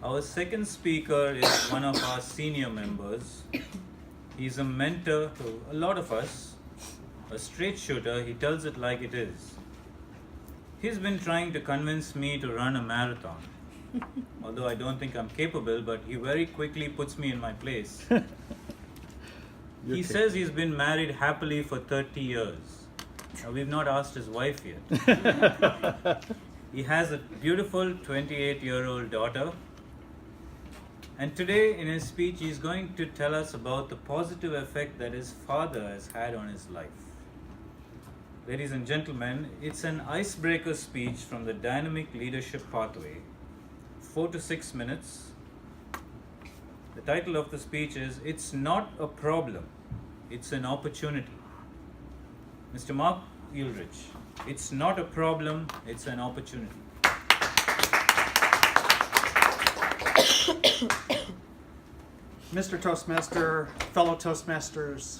Our second speaker is one of our senior members. He's a mentor to a lot of us, a straight shooter. He tells it like it is. He's been trying to convince me to run a marathon. Although I don't think I'm capable, but he very quickly puts me in my place. He says he's been married happily for 30 years. Now, we've not asked his wife yet. He has a beautiful 28-year-old daughter. And today in his speech, he's going to tell us about the positive effect that his father has had on his life. Ladies and gentlemen, it's an icebreaker speech from the Dynamic Leadership Pathway, 4 to 6 minutes. The title of the speech is, It's Not a Problem, It's an Opportunity. Mr. Mark Ulrich, it's not a problem, it's an opportunity. Mr. Toastmaster, fellow Toastmasters,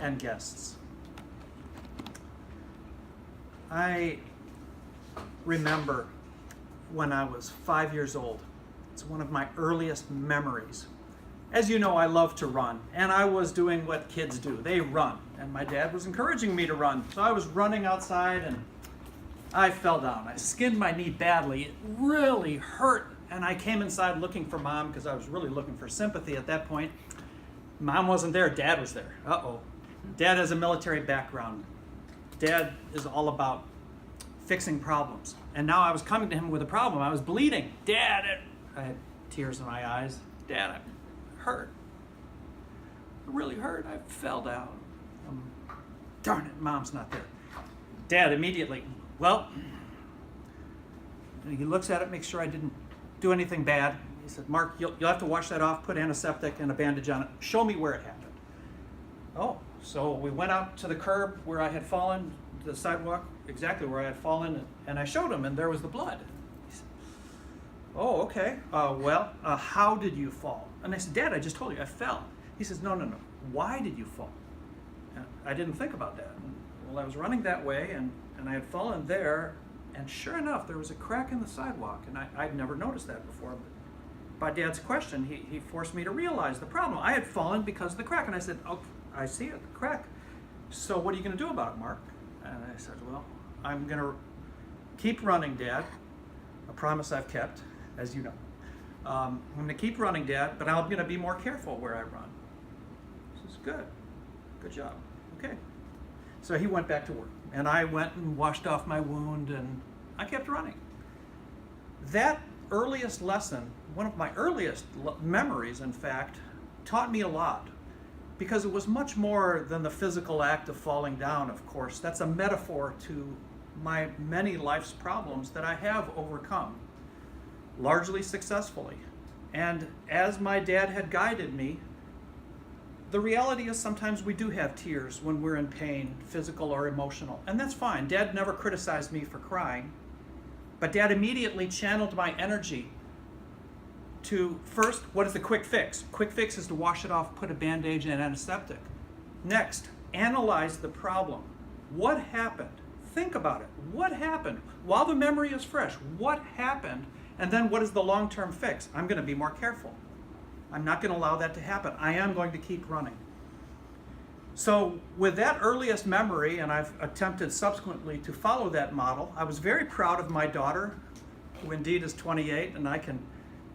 and guests. I remember when I was 5 years old. It's one of my earliest memories. As you know, I love to run, and I was doing what kids do. They run, and my dad was encouraging me to run. So I was running outside, and I fell down. I skinned my knee badly. It really hurt, and I came inside looking for Mom because I was really looking for sympathy at that point. Mom wasn't there. Dad was there. Uh-oh. Dad has a military background. Dad is all about fixing problems. And now I was coming to him with a problem. I was bleeding. Dad, I had tears in my eyes. Dad, I'm hurt. It really hurt. I fell down. Darn it, Mom's not there. Dad immediately, well, he looks at it, makes sure I didn't do anything bad. He said, Mark, you'll have to wash that off, put antiseptic and a bandage on it. Show me where it happened. Oh, so we went out to the curb where I had fallen, the sidewalk, exactly where I had fallen, and I showed him, and there was the blood. He said, oh, okay. How did you fall? And I said, Dad, I just told you, I fell. He says, no. Why did you fall? And I didn't think about that. Well, I was running that way, and I had fallen there, and sure enough, there was a crack in the sidewalk, and I'd never noticed that before. But by Dad's question, he forced me to realize the problem. I had fallen because of the crack, and I said, oh, I see it, the crack. So what are you going to do about it, Mark? And I said, well, I'm going to keep running, Dad. A promise I've kept, as you know. I'm going to keep running, Dad, but I'm going to be more careful where I run. He says, good job, okay. So he went back to work, and I went and washed off my wound, and I kept running. That earliest lesson, one of my earliest memories, in fact, taught me a lot, because it was much more than the physical act of falling down, of course. That's a metaphor to my many life's problems that I have overcome, largely successfully. And as my dad had guided me, the reality is sometimes we do have tears when we're in pain, physical or emotional, and that's fine. Dad never criticized me for crying, but Dad immediately channeled my energy to, first, what is the quick fix? Quick fix is to wash it off, put a bandage and antiseptic. Next, analyze the problem. What happened? Think about it. What happened? While the memory is fresh, what happened? And then what is the long-term fix? I'm going to be more careful. I'm not going to allow that to happen. I am going to keep running. So with that earliest memory, and I've attempted subsequently to follow that model, I was very proud of my daughter, who indeed is 28, and I can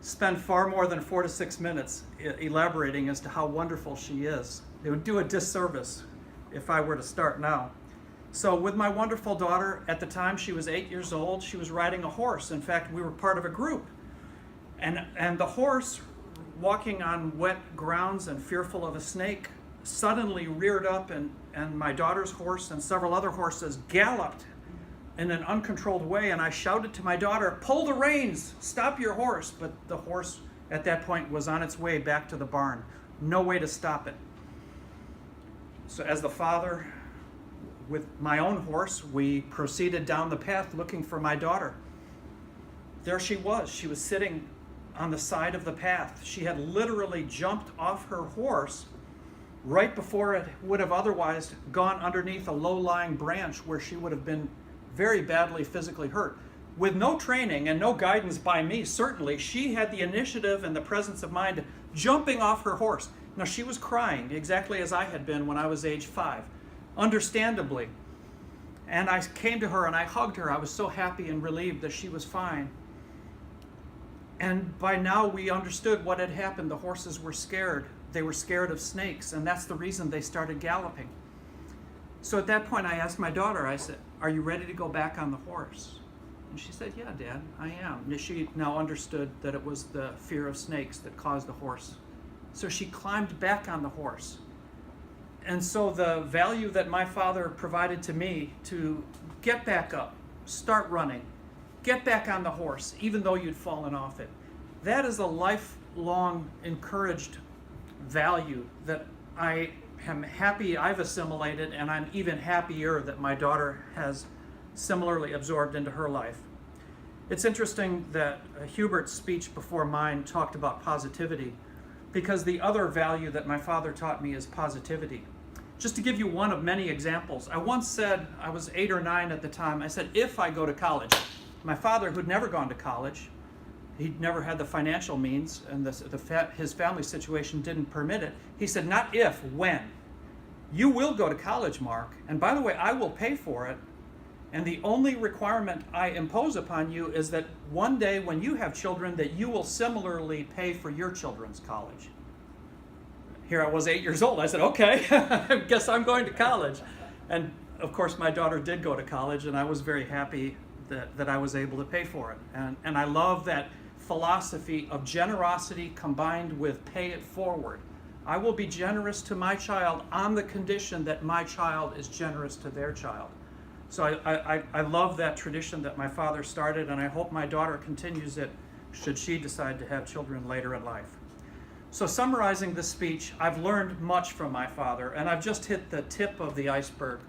spend far more than 4 to 6 minutes elaborating as to how wonderful she is. It would do a disservice if I were to start now. So with my wonderful daughter, at the time she was 8 years old, she was riding a horse. In fact, we were part of a group. And the horse, walking on wet grounds and fearful of a snake, suddenly reared up, and my daughter's horse and several other horses galloped in an uncontrolled way, and I shouted to my daughter, pull the reins, stop your horse. But the horse at that point was on its way back to the barn. No way to stop it. So as the father, with my own horse, we proceeded down the path looking for my daughter. There she was. She was sitting on the side of the path. She had literally jumped off her horse right before it would have otherwise gone underneath a low-lying branch where she would have been very badly physically hurt. with no training and no guidance by me, certainly, she had the initiative and the presence of mind jumping off her horse. Now, she was crying exactly as I had been when I was age 5, understandably. And I came to her and I hugged her. I was so happy and relieved that she was fine. And by now we understood what had happened. The horses were scared. They were scared of snakes, and that's the reason they started galloping. So at that point I asked my daughter, I said, "Are you ready to go back on the horse?" And she said, "Yeah, Dad, I am." And she now understood that it was the fear of snakes that caused the horse. So she climbed back on the horse. And so the value that my father provided to me to get back up, start running, get back on the horse, even though you'd fallen off it, that is a lifelong encouraged value that I am happy I've assimilated, and I'm even happier that my daughter has similarly absorbed into her life. It's interesting that Hubert's speech before mine talked about positivity, because the other value that my father taught me is positivity. Just to give you one of many examples, I once said, I was 8 or 9 at the time, I said, if I go to college, my father, who'd never gone to college, he'd never had the financial means, and his family situation didn't permit it. He said, not if, when. You will go to college, Mark, and by the way, I will pay for it, and the only requirement I impose upon you is that one day when you have children, that you will similarly pay for your children's college. Here I was 8 years old. I said, okay, I guess I'm going to college. And of course, my daughter did go to college, and I was very happy that I was able to pay for it. And I love that philosophy of generosity combined with pay it forward. I will be generous to my child on the condition that my child is generous to their child. So I love that tradition that my father started, and I hope my daughter continues it should she decide to have children later in life. So summarizing this speech, I've learned much from my father, and I've just hit the tip of the iceberg,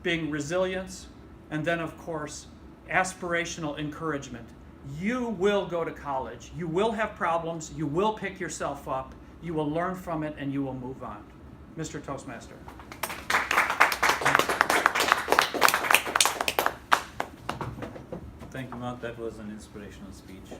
being resilience, and then of course, aspirational encouragement. You will go to college, you will have problems, you will pick yourself up, you will learn from it, and you will move on. Mr. Toastmaster. Thank you, Mark. That was an inspirational speech.